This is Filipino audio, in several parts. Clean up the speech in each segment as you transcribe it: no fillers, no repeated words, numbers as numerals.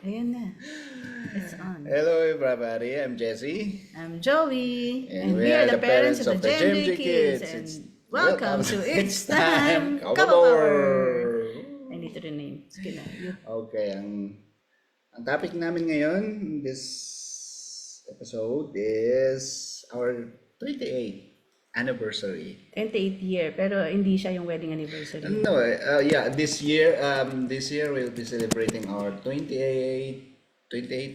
Ayan na. It's on. Hello everybody, I'm Jesse. I'm Joey. And And we we are are the the parents parents of the of the GMJ GMJ Kids. Kids. And It's welcome to It's Time Couple Couple Power. Power. I need to rename. Sige na. You. Okay, ang topic namin ngayon, this episode is our 28th anniversary. 28th year. Pero hindi siya yung wedding anniversary. No, yeah, this year we'll be celebrating our 28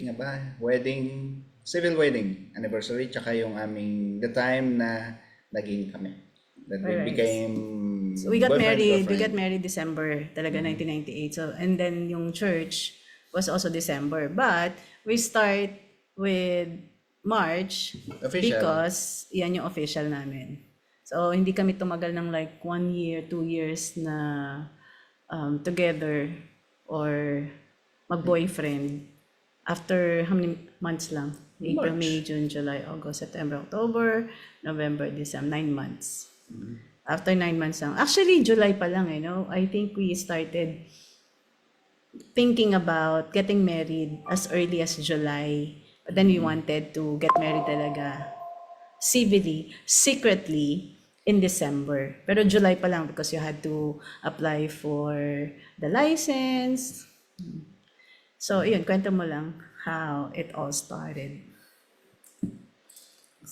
nga ba, civil wedding anniversary, tsaka yung the time na naging kami. That we Alright. became So we got boyfriend, married. We girlfriend. got married December, talaga 1998. So and then yung church was also December. But we start with March Official. because yan yung official namin. So hindi kami tumagal ng like 1 year, 2 years na together or mag-boyfriend. After how many months lang? April, March. May, June, July, August, September, October, November, December. 9 months. After 9 months lang. Actually, July pa lang, no? I think we started thinking about getting married as early as July. But then we wanted to get married talaga civilly, secretly, in December. Pero July pa lang because you had to apply for the license. So, yun, kwento mo lang how it all started.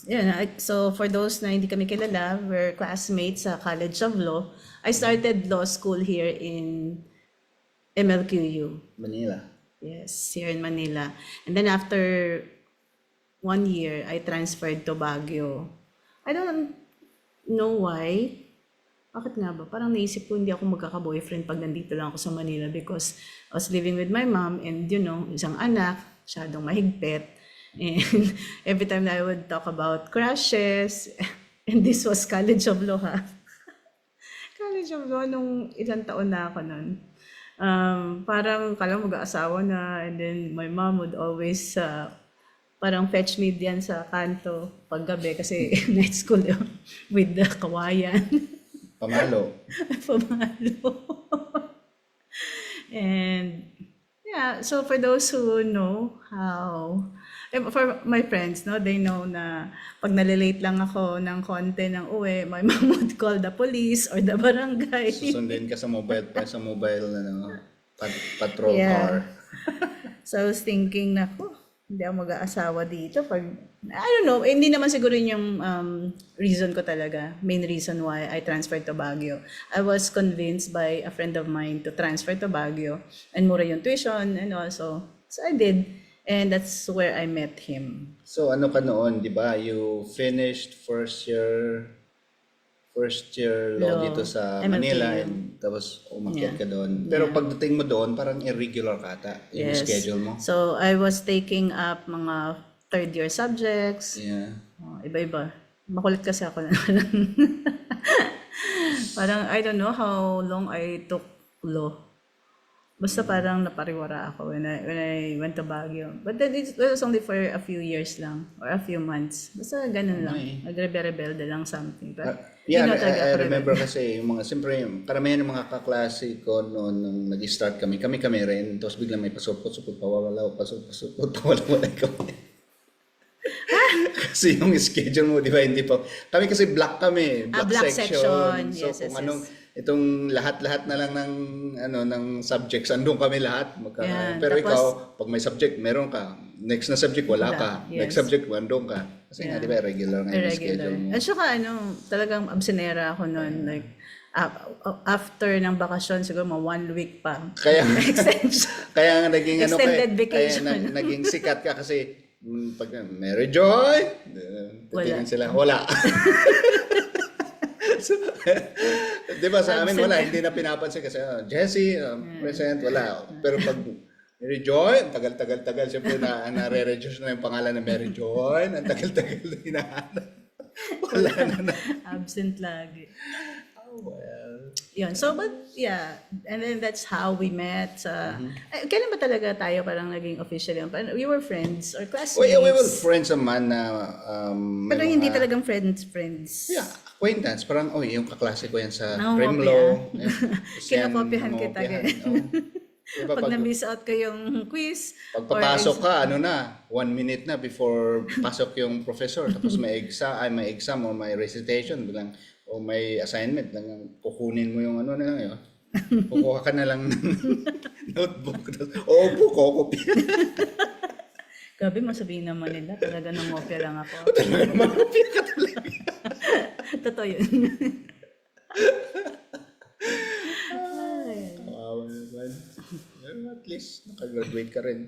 Yun, so for those na hindi kami kilala, we're classmates sa College of Law. I started law school here in MLQU. Manila. Yes, here in Manila. And then after 1 year, I transferred to Baguio. I don't know why. Bakit nga ba? Parang naisip ko hindi ako magkaka-boyfriend pag nandito lang ako sa Manila because I was living with my mom and isang anak, masyadong mahigpit. And every time that I would talk about crushes, and this was College of Law, ha? College of Law, nung ilang taon na ako nun. Parang kala mag-aasawa na, and then my mom would always parang fetch me diyan sa kanto paggabi kasi night school yun, with the kawayan. Pamalo. Pamalo. And yeah, so for those who know how, for my friends, no, they know na pag nalilate lang ako ng konti ng uwi, my mom would call the police or the barangay. Susundin ka sa mobile na patrol car. Yeah. So I was thinking na, hindi ako mag-aasawa dito. I don't know, hindi naman siguro yun yung reason ko talaga, main reason why I transferred to Baguio. I was convinced by a friend of mine to transfer to Baguio and mura yung tuition and also, so I did. And that's where I met him. So ano ka noon, di ba? You finished first year law Law. dito sa MLK. Manila and tapos umakyat ka doon. Pero pagdating mo doon, parang irregular ka ata yung Yes. schedule mo. So I was taking up mga third year subjects. Yeah. Iba-iba. Makulit kasi ako na. Parang I don't know how long I took law. Basta parang napariwara ako when I went to Baguio. But then it was only for a few years lang or a few months. Basta ganun lang. Okay. Nagrebelde lang something. But Yeah, hindi na talaga I ako remember kasi yung siyempre, karamihan ng mga kaklase ko noon nung nag-start kami rin. Tapos biglang may pasupot-supot, pawawala, pasupot-supot, pawawala kami. Kasi yung schedule mo, di ba, hindi pa. Kami kasi black kami, black section. So Yes, kung yes, anong, yes. itong lahat-lahat na lang ng subjects, andun kami lahat. Yeah, Pero tapos- ikaw, pag may subject, meron ka. Next na subject, wala ka. Yes. Next subject, andun ka. Kasi nga, di ba, regular nga yung irregular. schedule mo. At saka talagang absenera ako noon. Like, after ng bakasyon, siguro mga 1 week pa. Kaya, Extension. kaya nga naging Extended kaya vacation. naging sikat ka kasi pag Mary Joy, titingnan sila, wala. So, di ba sa amin wala, hindi na pinapansin kasi Jessie, present, wala. Pero pag Mary Joy, ang tagal-tagal, siyempre nare-reduce na yung pangalan ng Mary Joy, ang tagal-tagal na hinahanap. Wala na. Absent lagi. Oh, well. Yun. So, but, yeah. And then that's how we met. Kailan ba talaga tayo parang naging official yun? Parang we were friends or classmates. We were friends naman na Pero may hindi mga- talagang friends. Yeah, acquaintance. Parang, yung kaklase ko yan sa Nangungopia. Crim Law. Kinakopyahan kita, Nangungopyahan, ganun. Diba, Pag na-miss out ko yung quiz pag or papasok ka, ano na, 1 minute na before pasok yung professor. Tapos may exam o may recitation, bilang, o may assignment, lang kukunin mo yung ano na lang yun. Kukuha ka na lang ng notebook. Opo, kokopya. gabi mo sabihin naman nila, talaga nangopya lang ako. Makopya ka talaga. Totoo yun. Wow, naman. Pero at least, nakagraduate ka rin.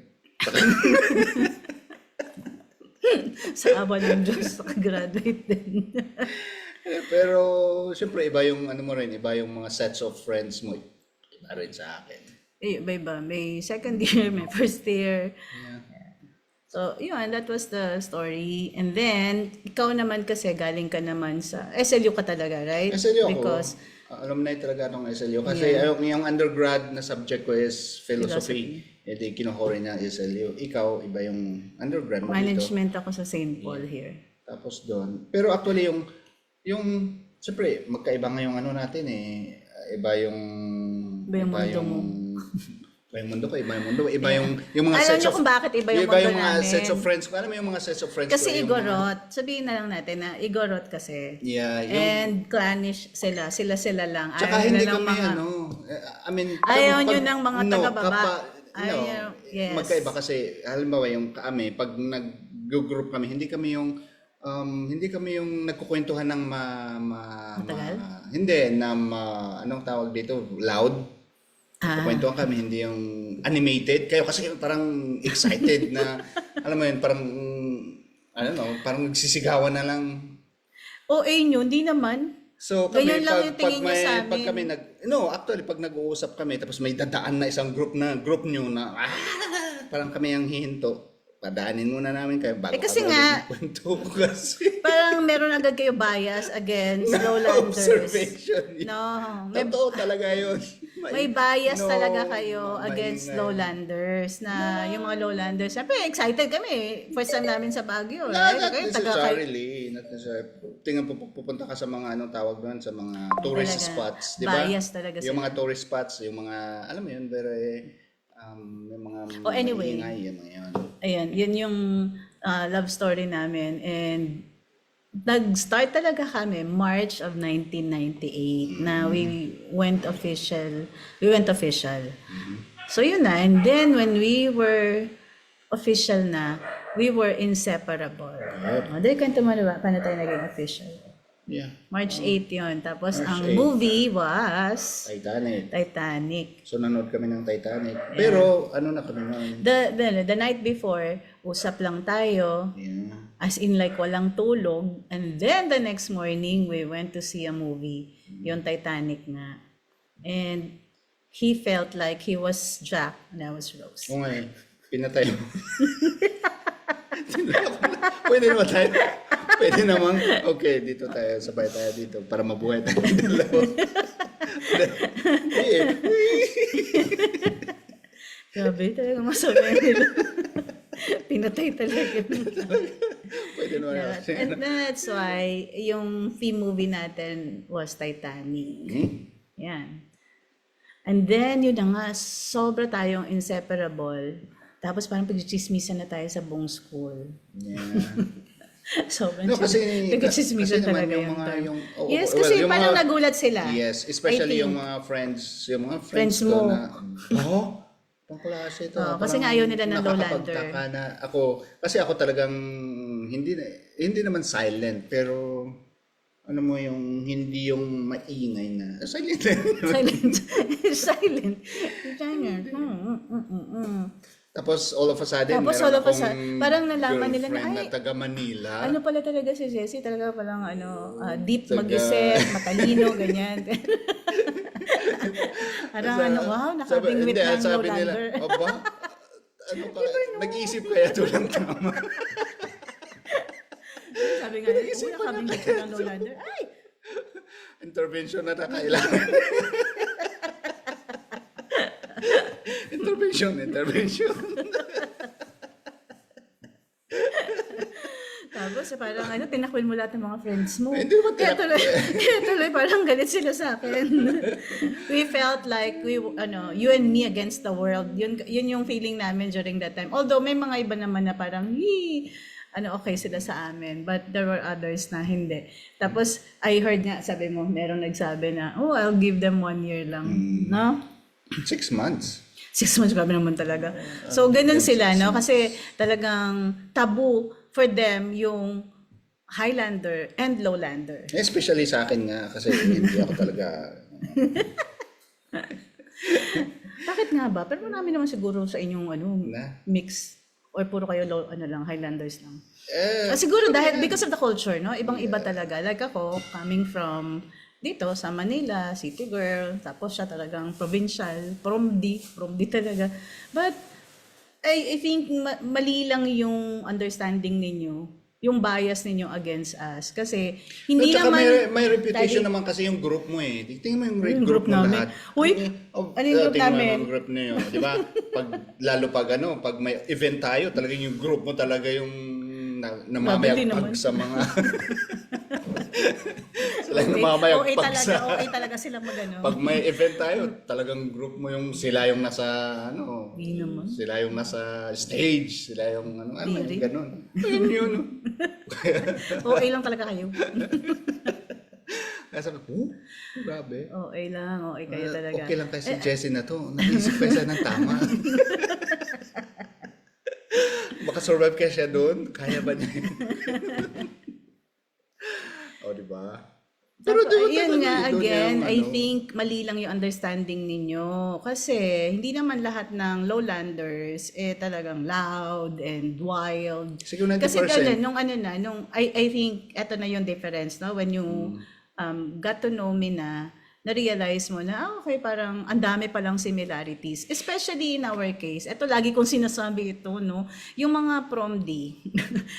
Sa awa ng Diyos, nakagraduate din. Pero, siyempre, iba yung ano mo rin, iba yung mga sets of friends mo. Iba rin sa akin. Iba-iba. May second year, may first year. Yeah. So, yun, that was the story. And then, ikaw naman kasi, galing ka naman sa, SLU ka talaga, right? SLU ako. Because, Alumni talaga ng SLU. Kasi yung undergrad na subject ko is philosophy. E di kinuha rin ng SLU. Ikaw, iba yung undergrad mo dito. management ako sa St. Paul here. Tapos doon. Pero actually siyempre, magkaiba nga yung ano natin eh. Iba yung mundo mo. Iba yung mundo ko, iba yung mundo ko. Iba yung mga Alam sets niyo of... kung bakit iba yung Iba mundo yung mga namin? sets of friends ko. Alam mo yung mga sets of friends Kasi ko? Yung Igorot, sabihin na lang natin na Igorot kasi. Yeah, yung... And clannish sila. Sila lang. Tsaka Ayaw hindi nila ng kami mga... ano, I mean... Ayaw pag- nyo ng mga taga-baba. No, Yes. magkaiba kasi, halimbawa yung kami, pag nag-group kami, hindi kami yung nagkukwentuhan ng Matagal? hindi, anong tawag dito, loud. Kwentuhan kami, hindi yung animated. Kayo kasi parang excited na, alam mo yun, parang, I don't know, parang nagsisigawan na lang. OA nyo, hindi naman. So kami, Ganyan lang yung tingin niyo sa amin. pag kami actually, pag nag-uusap kami, tapos may dadaan na isang group nyo na, parang kami ang hihinto. Padaanin muna namin kayo bago kasi kami nga, kwento kasi. Parang meron agad kayo bias against lowlanders. Observation. No. Totoo talaga yun. May bias No, talaga kayo against maingay. lowlanders na yung mga lowlanders. Siyempre, excited kami. First time namin sa Baguio, No, right? not Kayo, necessarily. Not necessarily. Tingnan pupunta ka sa mga anong tawag doon, sa mga tourist Talaga. spots, di ba? Bias talaga Yung sila. mga tourist spots, yung mga, alam mo yun, very, yung mga Oh, anyway. maingay, yung mga yun. Ayan, yun yung love story namin. And nag-start talaga kami March of 1998 na we went official. So yun na. And then when we were official na, we were inseparable. Dahil kwento mo na ba? Paano tayo naging official? Yeah. March 8 yun. Tapos March ang 8. movie was Titanic. Titanic. So nanood kami ng Titanic. Pero ano na kami noon? The night before, usap lang tayo. Yeah. As in like walang tulog. And then the next morning, we went to see a movie. Yung Titanic nga. And he felt like he was Jack and I was Rose. Oo nga eh. Pinatay mo. Pwede naman tayo. Pwede naman. Okay, dito tayo. Sabay tayo dito para mabuhay tayo dalawa. Grabe, talaga masama nila. Pinatay talaga. Pwede naman. Yeah. And that's why yung theme movie natin was Titanic. Yan. And then, yun na nga, sobra tayong inseparable. Tapos parang pag-chismisan na tayo sa buong school. Yeah. Sobrang No, kasi nag-chismisan naman talaga yung mga Yes, kasi yung parang mga- nagulat sila. Yes, especially yung mga friends Friends ko mo. na, pangklase ito. Kasi nga ayaw nila ng lowlander. Nakakapagtaka na ako, kasi ako talagang hindi naman silent, pero ano mo yung hindi yung maingay na silent. Silent. Silent. Tapos all of a sudden, Tapos meron all of a akong sudden, parang nalaman nila na, girlfriend ay, taga Manila. ano pala talaga si Jessie? Talaga palang deep Taga- mag-isip, matalino, ganyan. Parang wow, nakabingwit ng sabi nila, lowlander. aba, ano ka, nag-iisip kaya ito lang tama. Sabi nga, nakabingwit ka ng lowlander. Ay! Intervention na kailangan. intervention. Tapos parang tinakwil mo lahat ng mga friends mo. Hindi naman Kaya tuloy parang galit sila sa akin. We felt like you and me against the world. Yun yung feeling namin during that time. Although may mga iba naman na parang okay sila sa amin. But there were others na hindi. Tapos I heard nga, sabi mo, merong nagsabi na, I'll give them 1 year lang. No? 6 months. 6 months, grabe naman talaga. So, ganun sila, no? Kasi talagang tabu for them yung Highlander and Lowlander. Especially sa akin nga, kasi hindi ako talaga... Bakit nga ba? Pero marami naman siguro sa inyong mix. Or puro kayo Highlanders lang. Siguro dahil, because of the culture, no? Ibang-iba talaga. Like ako, coming from dito sa Manila, city girl, tapos siya talagang provincial, promdi talaga. But I think mali lang yung understanding ninyo, yung bias ninyo against us. Kasi hindi naman... May reputation naman kasi yung group mo eh. Tingnan mo yung group mo namin. lahat. Uy, ano yung group namin? Tingnan mo yung group niyo. Di ba? Lalo pag may event tayo, talagang yung group mo talaga yung namamayagpag sa mga... Sila yung namamayagpag sa... OA talaga sila magano. Pag may event tayo, talagang group mo yung sila yung nasa sila yung nasa stage, sila yung ganun. Ayun yun. OA lang talaga kayo. Kaya sabi ko, grabe. OA kayo talaga. Okay lang kayo si Jessie na to. Naisip kayo siya ng tama. Makasurvive kaya siya doon? Kaya ba niya? Diba? Pero yun nga, again, I think mali lang yung understanding ninyo. Kasi hindi naman lahat ng Lowlanders talagang loud and wild. Siguro 90%. Kasi I think eto na yung difference, no? When you got to know me na-realize mo na, okay, parang ang dami palang similarities. Especially in our case. Ito, lagi kong sinasabi ito, no? Yung mga prom-D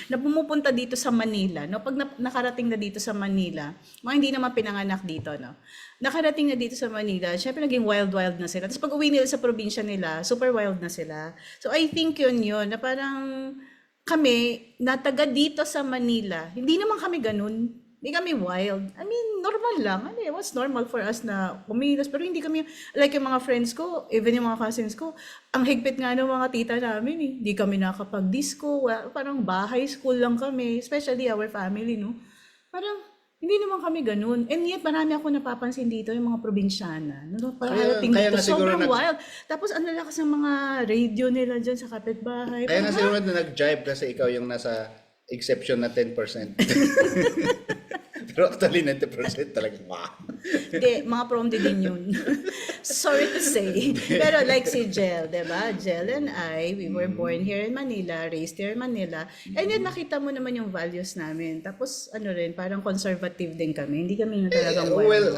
na pumupunta dito sa Manila, no? Pag nakarating na dito sa Manila, mga hindi naman pinanganak dito, no? Nakarating na dito sa Manila, syempre naging wild na sila. Tapos pag uwi nila sa probinsya nila, super wild na sila. So I think yun, na parang kami, nataga dito sa Manila, hindi naman kami ganun. Hindi kami wild. I mean, normal lang. What's normal for us na kumilos. Pero hindi kami, like yung mga friends ko, even yung mga cousins ko, ang higpit nga ng mga tita namin eh. Hindi kami nakapag-disco. Parang bahay school lang kami. Especially our family, no? Parang, hindi naman kami ganun. And yet, marami ako napapansin dito yung mga probinsyana. No? Parang kaya dito, sobrang wild. Tapos, ang lalakas ng mga radio nila dyan sa kapitbahay. Kaya nga siguro na nag-jive kasi ikaw yung nasa exception na 10%. Pero actually, 90% talaga, Hindi, mga prom din yun. Sorry to say. Pero like si Jel, diba? Jel and I, we were born here in Manila, raised here in Manila. And then nakita mo naman yung values namin. Tapos parang conservative din kami. Hindi kami na talagang wild.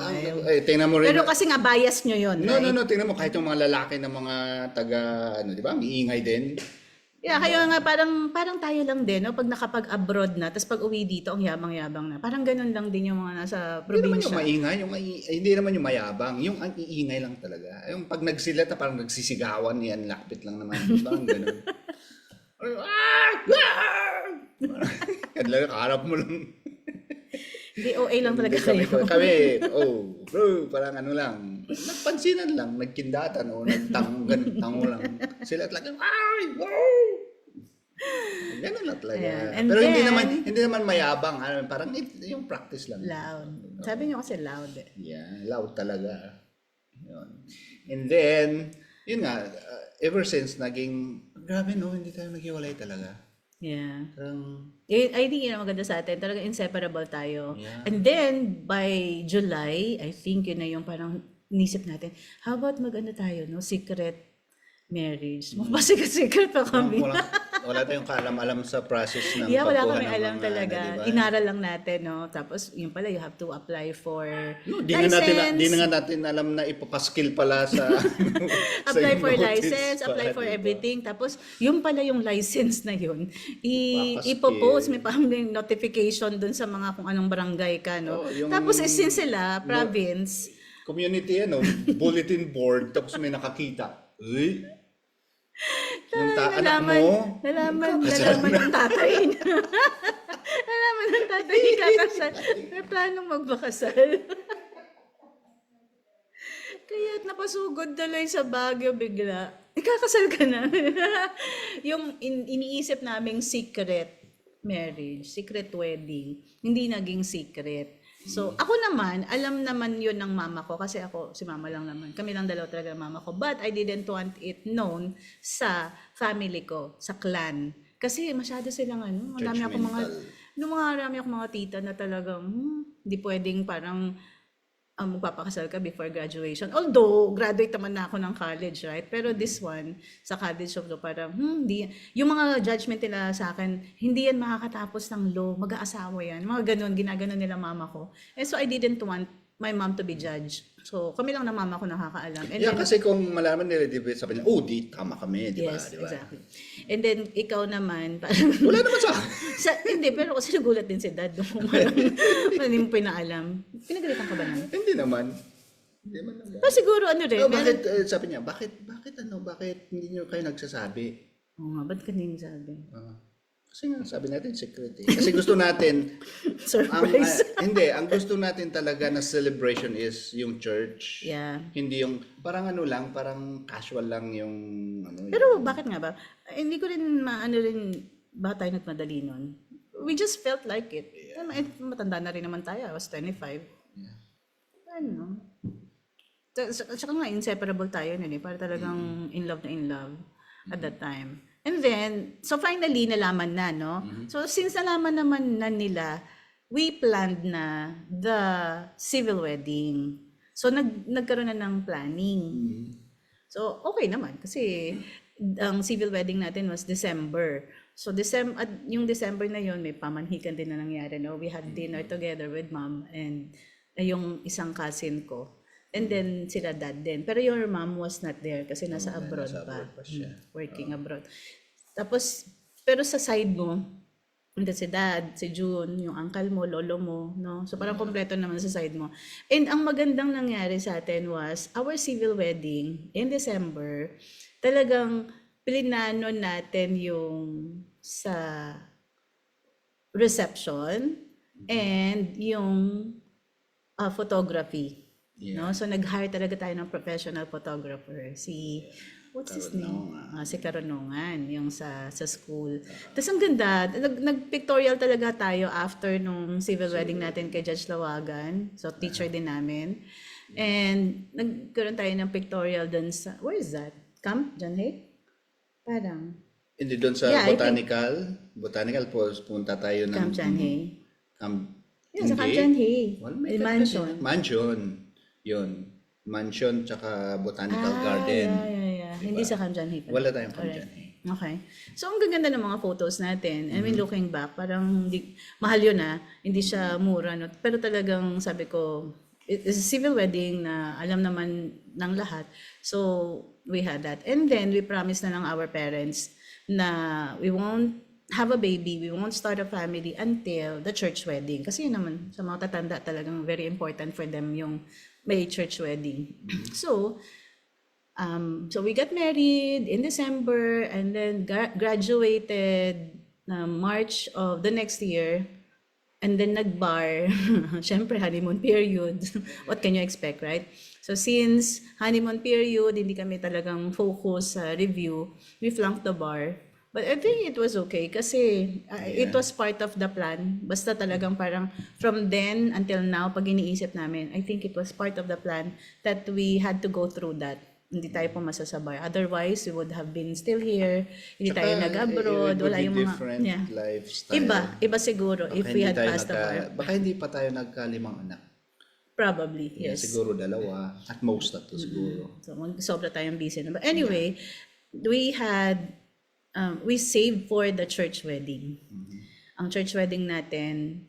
Tingnan mo rin. Pero kasi nga bias nyo yun. No, tingnan mo kahit yung mga lalaki ng mga taga, di ba? Ang iingay din. Yeah, kaya nga parang tayo lang din, no? Pag nakapag-abroad na, tapos pag uwi dito, ang yabang-yabang na. Parang ganun lang din yung mga nasa probinsya. Hindi naman yung maingay, hindi naman yung mayabang, yung ang iingay lang talaga. Yung pag nagsilata, parang nagsisigawan, yan, lakpit lang naman. Parang ganun. Kadalaga, kaharap mo lang. Hindi, OA lang talaga kayo. Kami, bro, parang lang. Nagpansinan lang, nagkindatan o nagtango lang. Sila talagang, Ganun lang talaga. Ayan. Pero hindi naman mayabang, parang yung practice lang. Loud. Sabi niyo kasi loud eh. Yeah, loud talaga. Yun. And then, yun nga, ever since naging, grabe no, hindi tayo naghiwalay talaga. Yeah. Parang, I think yun ang maganda sa atin. Talagang inseparable tayo. Yeah. And then, by July, I think yun na yung parang nisip natin, how about tayo, no? Secret marriage. Magpasikat-secret pa kami. Wala tayong kaalam-alam sa process ng Yeah, wala pagkuha kami ng alam mga, talaga. diba? Inaral lang natin, no? Tapos, yun pala, you have to apply for Di license. nga natin alam na ipapaskill pala sa apply for notice license, apply for diba? everything. Tapos, yung pala yung license na yun, Papaskill. ipopost, may paming notification dun sa mga kung anong barangay ka, no? Tapos, since sila, province, community, bulletin board, tapos may nakakita. Uy! Yung anak mo? nalaman ng tatay niya. ng tatay ikakasal. May planong magbakasal. Kaya napasugod tuloy sa Baguio bigla. Ikakasal ka na. Yung iniisip naming secret marriage, secret wedding, hindi naging secret. So, ako naman, alam naman yun ng mama ko kasi ako, si mama lang naman. Kami lang dalawa talaga ng mama ko. But I didn't want it known sa family ko, sa clan. Kasi masyado silang marami ako mga tita na talagang, hindi pwedeng parang magpapakasal ka before graduation. Although, graduate naman na ako ng college, right? Pero this one, sa college of law, parang, hindi, yung mga judgment nila sa akin, hindi yan makakatapos ng law, mag-aasawa yan. Mga ganun, ginaganon nila mama ko. And so, I didn't want my mom to be judged. So, kami lang na mama ko nakakaalam. And Yeah, then, kasi kung malaman nila, di ba, sabi niya, di, tama kami, di ba? yes, Di ba? exactly. And then, ikaw naman, parang, Wala naman sa hindi, pero kasi nagulat din si dad. Parang, hindi mo pinaalam. Pinagalitan ka ba naman? Hindi naman. Hindi man lang. Pero siguro, rin, Bakit, sabi niya, bakit hindi niyo kayo nagsasabi? Oo nga, ba't kanina sabi? Kasi nga, sabi natin, secret eh. Kasi gusto natin, Surprise. ang gusto natin talaga na celebration is yung church. Yeah. Hindi yung, parang parang casual lang yung, Pero bakit nga ba? Hindi ko rin ba tayo nagmadali nun? We just felt like it. Matanda na rin naman tayo. I was 25. Yeah. Ano? Tsaka nga, inseparable tayo nun eh. Para talagang in love at that time. And then, so finally, nalaman na, no? So since nalaman naman na nila, we planned na the civil wedding. So nagkaroon na ng planning. So okay naman kasi ang civil wedding natin was December. So yung December na yon may pamanhikan din na nangyari, no? We had dinner together with mom and yung isang cousin ko. And then sila dad din. Pero your mom was not there kasi nasa abroad pa. siya. Working abroad. Tapos, pero sa side mo, hindi si dad, si June, yung uncle mo, lolo mo, no? So parang kompleto naman sa side mo. And ang magandang nangyari sa atin was our civil wedding in December. Talagang plinano natin yung sa reception and yung photography. Yeah. No? So nag-hire talaga tayo ng professional photographer. What's his name? Si Karunungan, yung sa school. Tapos ang ganda, nag-pictorial talaga tayo after nung civil wedding natin kay Judge Lawagan. So teacher din namin. And nagkaroon tayo ng pictorial dun sa, where is that? Camp John Hay? Parang. Hindi doon sa botanical. Botanical po, punta tayo ng... Camp John Hay. Yun, sa Camp Hindi. John Hay. Well, Mansion. Mansion. Yun. Mansion tsaka botanical garden. Yeah. Hindi sa Camp John Hay. Wala tayong Camp John Hay. Okay. So, ang gaganda ng mga photos natin. I mean, looking back, parang mahal yun hindi siya mura. No? Pero talagang sabi ko, it's a civil wedding na alam naman ng lahat. So, we had that. And then, we promised na lang our parents na we won't have a baby, we won't start a family until the church wedding. Kasi yun naman, sa mga tatanda talagang very important for them yung may church wedding. So we got married in December and then graduated March of the next year. And then nag-bar. Siyempre, honeymoon period. What can you expect, right? So since honeymoon period, hindi kami talagang focus sa review, we flunked the bar. But I think it was okay kasi it was part of the plan. Basta talagang parang from then until now, pag iniisip namin, I think it was part of the plan that we had to go through that. Hindi tayo pumasa sa bar. Otherwise, we would have been still here. Hindi tayo nag-abroad. Wala yung mga... different lifestyle. Iba siguro Baka if we had tayo passed the bar. Baka hindi pa tayo nagkalimang anak. Probably, Yeah, yes. siguro 2. At most 3 siguro. So, sobra tayong busy na. But anyway, we saved for the church wedding. Ang church wedding natin,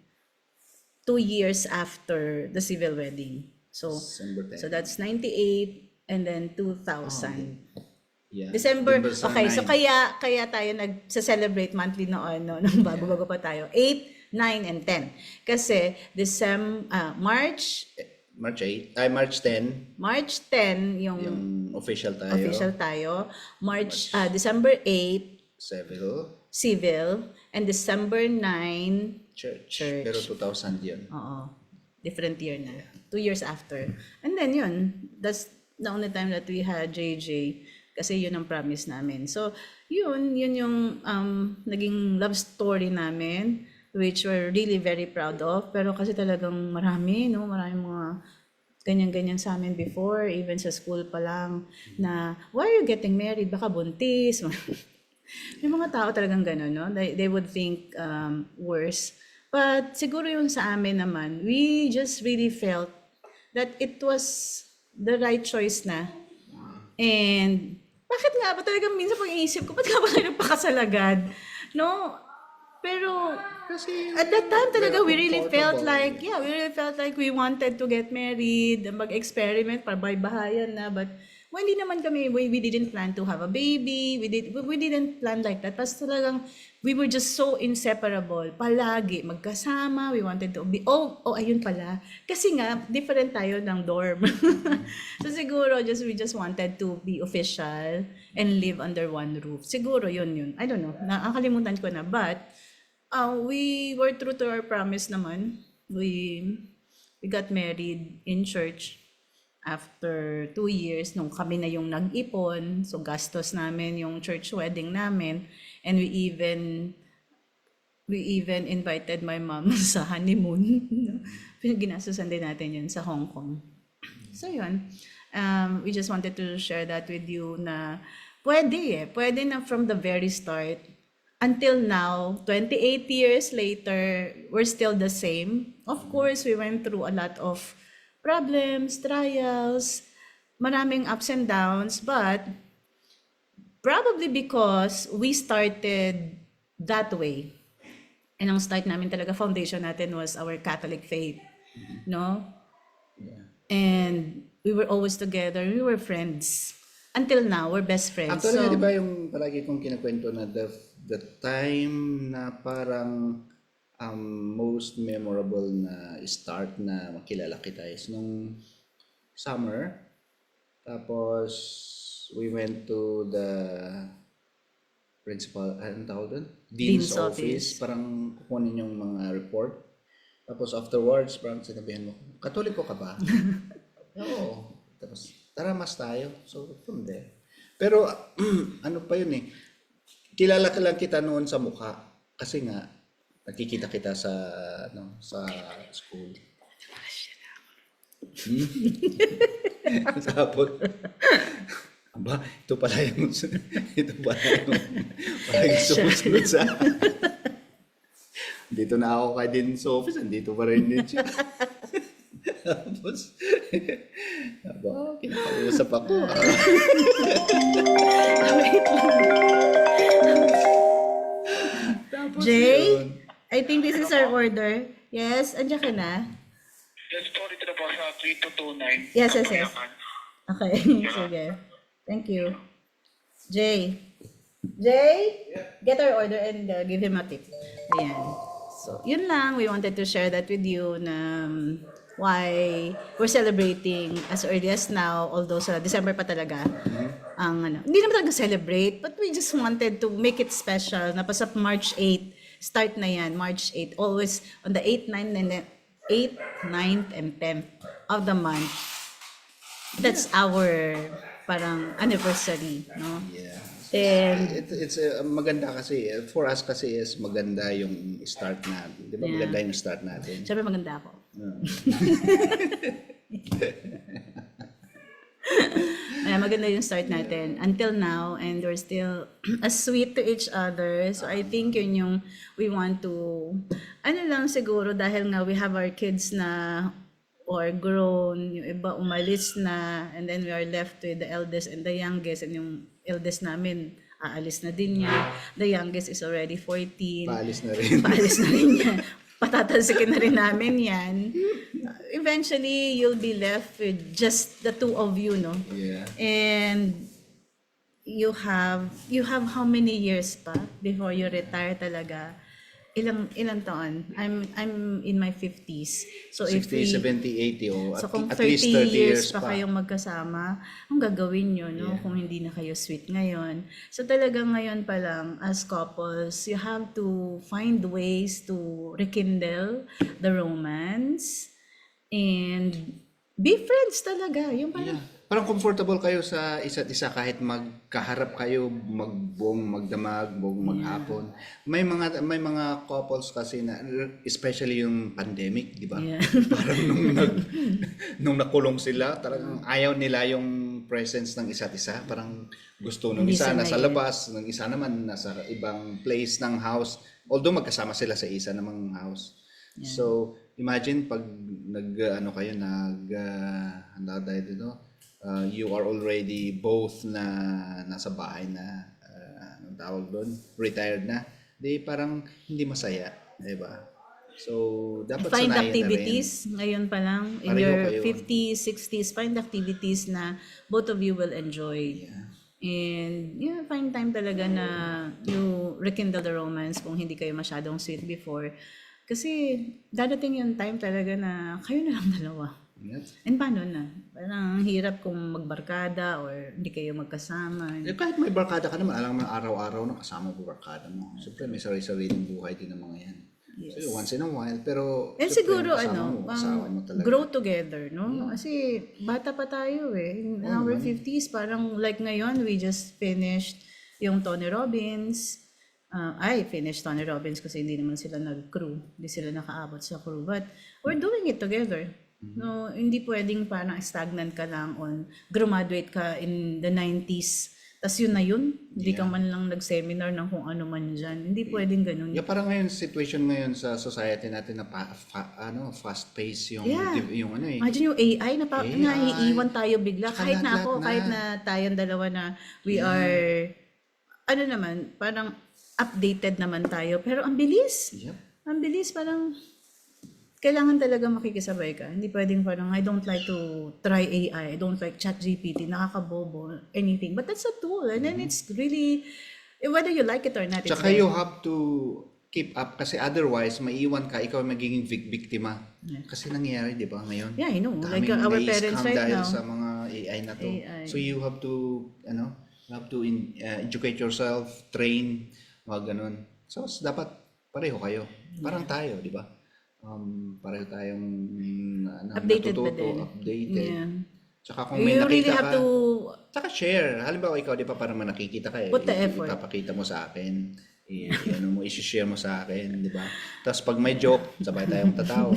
2 years after the civil wedding. So, December 10. so that's 98 and then 2000. Yeah. December, sa okay, so 9. kaya tayo nag-celebrate monthly noon, no, nung bago-bago pa tayo. 8, 9, and 10. Kasi March 8. March 10. March 10 yung Yung official tayo. December 8, civil, and December 9, Church. Church. Pero 2000 yun. oo, different year na. 2 years after. And then yun, that's the only time that we had JJ kasi yun ang promise namin. So, yun yung naging love story namin which we're really very proud of. Pero kasi talagang marami, no? Maraming mga ganyan-ganyan sa amin before, even sa school pa lang, na, why are you getting married? Baka buntis. May mga tao talagang gano'n, no? They would think worse. But siguro yung sa amin naman, we just really felt that it was the right choice na. And bakit nga ba talagang minsan pag iisip ko, ba't nga ba kayo nagpakasalagad? No? Pero Kasi at that time talaga we really felt comfortable. like, yeah, we really felt like we wanted to get married, mag-experiment, parabay-bahayan na. But well, hindi naman kami, we didn't plan to have a baby, we didn't plan like that. Tapos talagang, we were just so inseparable. Palagi, magkasama, we wanted to be, ayun pala. Kasi nga, different tayo ng dorm. So siguro, we just wanted to be official and live under one roof. Siguro, yun. I don't know, nakakalimutan ko na. But, we were true to our promise naman. We got married in church after 2 years nung kami na yung nag-ipon. So gastos namin yung church wedding namin, and we even invited my mom sa honeymoon. Ginasusan din natin yun sa Hong Kong. So yun, we just wanted to share that with you na pwede na from the very start. Until now, 28 years later, we're still the same. Of course, we went through a lot of problems, trials, maraming ups and downs, but probably because we started that way. And ang start namin talaga, foundation natin was our Catholic faith, no? Yeah. And we were always together, we were friends. Until now, we're best friends. Actually, di ba yung palagi kong kinakwento na the time na parang most memorable na start na makilala kita is nung summer. Tapos, we went to the principal, anong tawag doon? Dean's Dean's office. Parang kukunin yung mga report. Tapos afterwards, parang sinabihan mo, Katoliko ka ba? Oo. Tapos, tara mas tayo. So, from there. Pero, ano pa yun eh. Kilala ka lang kita noon sa mukha. Kasi nga, nakikita kita sa school. Tapos, aba, ito pala yung parang sumusunod sa dito na ako kay Dean's office, andito pa rin din siya. Tapos, aba, kinakausap ako. Wait lang. Tapos Jay, yun. I think this is our order. Yes, andiyan ka na? Yes po, dito na po sa 3229. Yes. Okay, sige. Thank you. Jay, get our order and give him a tip. Ayan. So, yun lang. We wanted to share that with you na why we're celebrating as early as now, although sa December pa talaga. Hindi naman talaga celebrate, but we just wanted to make it special. Napasa March 8, start na yan, March 8. Always on the 8th, 9th, and 10th of the month. That's our parang anniversary, no? Yeah. And It's maganda kasi, for us kasi is maganda yung start natin. Di ba Yeah. maganda yung start natin? syempre maganda ako. Ayan, maganda yung start natin until now, and we're still as sweet to each other. So I think yun yung we want to, lang siguro dahil nga we have our kids na or grown, yung iba umalis na, and then we are left with the eldest and the youngest, and yung eldest namin aalis na din niya. The youngest is already 14. Paalis na rin. Paalis na rin yan. Patatalsikin na rin namin yan. Eventually, you'll be left with just the two of you, no? Yeah. And you have how many years pa before you retire talaga? ilang taon? I'm in my 50s. So if 60, we 70, 80 o So kung at 30 least 30 years years pa pa. kayong magkasama, ang gagawin nyo, no? Kung hindi na kayo sweet ngayon. So talagang ngayon pa lang, as couples, you have to find ways to rekindle the romance and be friends talaga. Yung parang, Yeah. Parang comfortable kayo sa isa't isa kahit magkaharap kayo, magbuong magdamag, buong maghapon. May mga couples kasi na especially yung pandemic, di ba? Yeah. Parang nung nakulong sila, talagang ayaw nila yung presence ng isa't isa. Parang gusto nung Hindi isa nasa sanay. labas, ng isa naman nasa ibang place ng house. Although magkasama sila sa isa namang house. So, imagine pag ano kayo, handa tayo dito, you are already both na nasa bahay na, anong tawag doon, retired na, di parang hindi masaya, di ba? So, dapat find sanayin activities ngayon pa lang in Pareho your kayo. 50s, 60s, find activities na both of you will enjoy. And yeah, find time talaga na you rekindle the romance kung hindi kayo masyadong sweet before. Kasi dadating yung time talaga na kayo na lang dalawa. na rin. And paano na? Parang ang hirap kung magbarkada or hindi kayo magkasama. Kahit may barkada ka naman, alam mo araw-araw na kasama mo barkada mo. Siyempre, may sarili-sariling buhay din ng mga yan. Yes. So, once in a while, pero And siyempre, siguro kasama mo, asawa mo talaga. grow together, no? Kasi bata pa tayo eh. In our 50s, parang like ngayon, we just finished yung Tony Robbins. I finished Tony Robbins kasi hindi naman sila nag-crew. Hindi sila nakaabot sa crew. But we're doing it together. No, hindi pwedeng parang stagnant ka lang on graduate ka in the 90s. Tas yun na yun. Hindi ka man lang nag-seminar ng kung ano man dyan. Hindi pwedeng ganun. Yeah, parang ngayon situation ngayon sa society natin na fast pace yung yung ano eh. Imagine yung AI na AI. naiiwan tayo bigla. Tsaka Kahit na lahat-lahat ako, na. kahit na tayong dalawa na we are, ano naman, parang updated naman tayo. Pero ang bilis. Yep. Ang bilis, parang kailangan talaga makikisabay ka. Hindi pwedeng parang, I don't like to try AI. I don't like ChatGPT. Nakakabobo. Anything. But that's a tool. And then it's really, whether you like it or not, it's Tsaka there. you have to keep up kasi otherwise maiiwan ka, ikaw magiging biktima. Kasi nangyayari, di ba, ngayon? Yeah, I know. Like Daming our nai-scam parents right dahil now. sa mga AI na to. AI. So you have to, educate yourself, train, mga ganun. So dapat pareho kayo. Parang tayo, di ba? Pareho tayong Updated ba natututo, din? updated. Yeah. Tsaka kung may You really nakita have ka, to tsaka share. Halimbawa ikaw, di ba, parang may nakikita ka eh. Put the effort. Ipapakita mo sa akin. I-share mo sa akin, di ba? Tapos pag may joke, sabay tayong tatawa.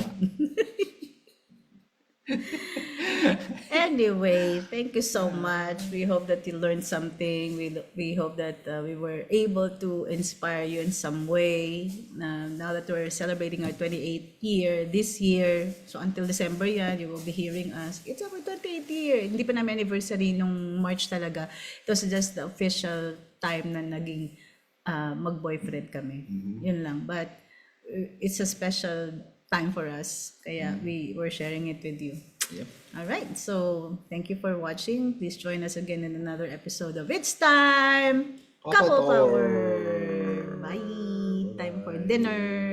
Anyway, thank you so much. We hope that you learned something. We hope that we were able to inspire you in some way. Now that we're celebrating our 28th year this year, so until December yan, you will be hearing us. It's our 28th year. Hindi pa namin anniversary nung March talaga. It was just the official time na naging mag-boyfriend kami. Yun lang. But it's a special time for us. Kaya we were sharing it with you. Yep. All right. So, thank you for watching. Please join us again in another episode of It's Time! Couple Couple Power! Power! Bye! Time for dinner!